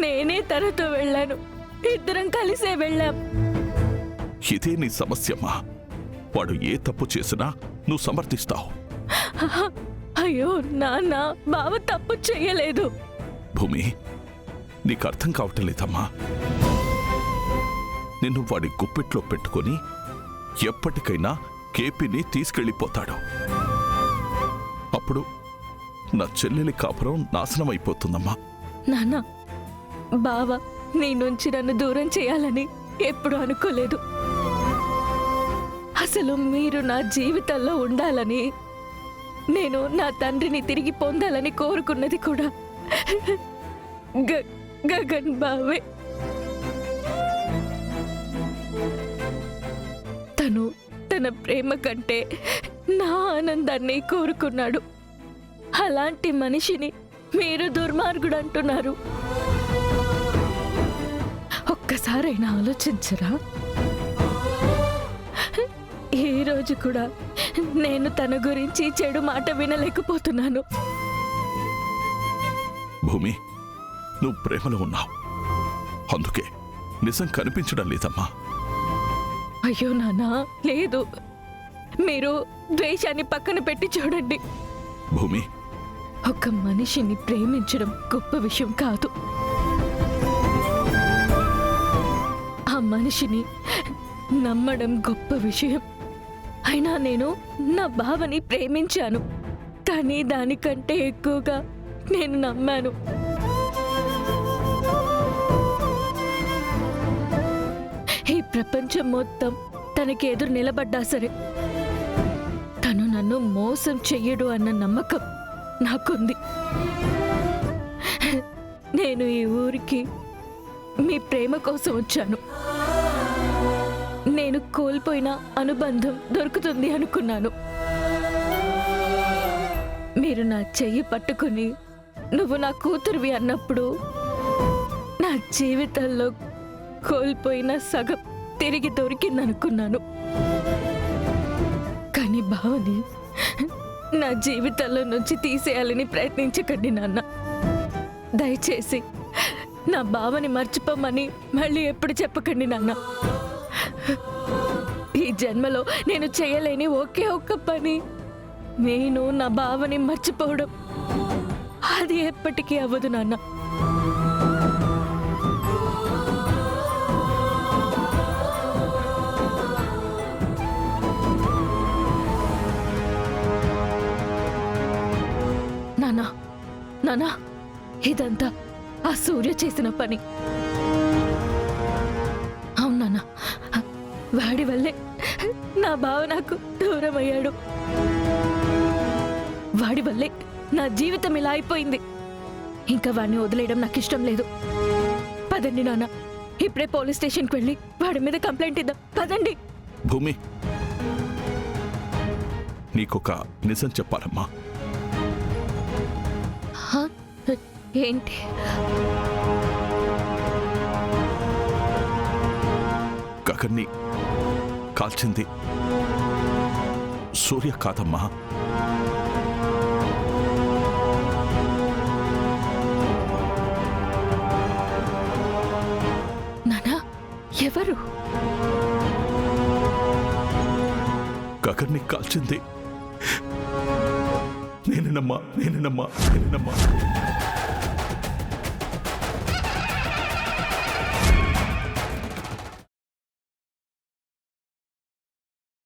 నేనే తనతో వెళ్ళాను. ఇద్దరం కలిసే వెళ్ళాం. ఇదే నీ సమస్యమ్మా. వాడు ఏ తప్పు చేసినా నువ్వు సమర్థిస్తావు. అయ్యో నాన్న, బావ తప్పు చెయ్యలేదు. భూమి, నీకు అర్థం కావటం లేదమ్మా. నిన్ను వాడి గుప్పిట్లో పెట్టుకొని ఎప్పటికైనా కేపీని తీసుకెళ్ళిపోతాడు. అప్పుడు నా చెల్లెలి కాపురం నాశనం అయిపోతుందమ్మా. నాన్న, బావ నీ నుంచి నన్ను దూరం చేయాలని ఎప్పుడు అనుకోలేదు. అసలు మీరు నా జీవితంలో ఉండాలని, నేను నా తండ్రిని తిరిగి పొందాలని కోరుకున్నది కూడా గగన్ బావే. తను తన ప్రేమ కంటే నా ఆనందాన్ని కోరుకున్నాడు. అలాంటి మనిషిని మీరు దుర్మార్గుడు అంటున్నారు. ఒక్కసారైనా ఆలోచించరా? ఈ రోజు కూడా నేను తన గురించి చెడు మాట వినలేకపోతున్నాను. భూమి, నువ్వు ప్రేమలో ఉన్నావు, అందుకే నిజం కనిపించడం లేదమ్మా. అయ్యో నాన్నా, లేదు. మీరు ద్వేషాన్ని పక్కన పెట్టి చూడండి. భూమి, ఒక మనిషిని ప్రేమించడం గొప్ప విషయం కాదు. ఆ మనిషిని నమ్మడం గొప్ప విషయం. అయినా నేను నా బావని ప్రేమించాను, కానీ దానికంటే ఎక్కువగా నేను నమ్మాను. ఈ ప్రపంచం మొత్తం తనకి ఎదురు నిలబడ్డా సరే, తను నన్ను మోసం చెయ్యడు అన్న నమ్మకం నాకుంది. నేను ఈ ఊరికి మీ ప్రేమ కోసం వచ్చాను. నేను కోల్పోయిన అనుబంధం దొరుకుతుంది అనుకున్నాను. మీరు నా చెయ్యి పట్టుకుని నువ్వు నా కూతురువి అన్నప్పుడు నా జీవితంలో కోల్పోయిన సగం తిరిగి దొరికిందనుకున్నాను. కానీ బావని నా జీవితంలో నుంచి తీసేయాలని ప్రయత్నించకండి నాన్న. దయచేసి నా బావని మర్చిపోమని మళ్ళీ ఎప్పుడు చెప్పకండి నాన్న. ఈ జన్మలో నేను చేయలేని ఒకే ఒక్క పని నేను నా బావని మర్చిపోవడం. అది ఎప్పటికీ అవ్వదు నాన్న. నానా, నానా, ఇదంతా ఆ సూర్య చేసిన పని. అవునా? వాడి వల్లే నా బావ నాకు దూరం అయ్యాడు. వాడి వల్లే నా జీవితం ఇలా అయిపోయింది. ఇంకా వాడిని వదిలేయడం నాకు ఇష్టం లేదు. పదండి నాన్న, ఇప్పుడే పోలీస్ స్టేషన్కి వెళ్ళి వాడి మీద కంప్లైంట్ ఇద్దాం. పదండి. భూమి, నీకొక నిజం చెప్పాలమ్మా. ఏంటి? గగన్ని కాల్చింది సూర్య కాదమ్మా. నానా, ఎవరు? గగన్ని కాల్చింది నేనేనమ్మా.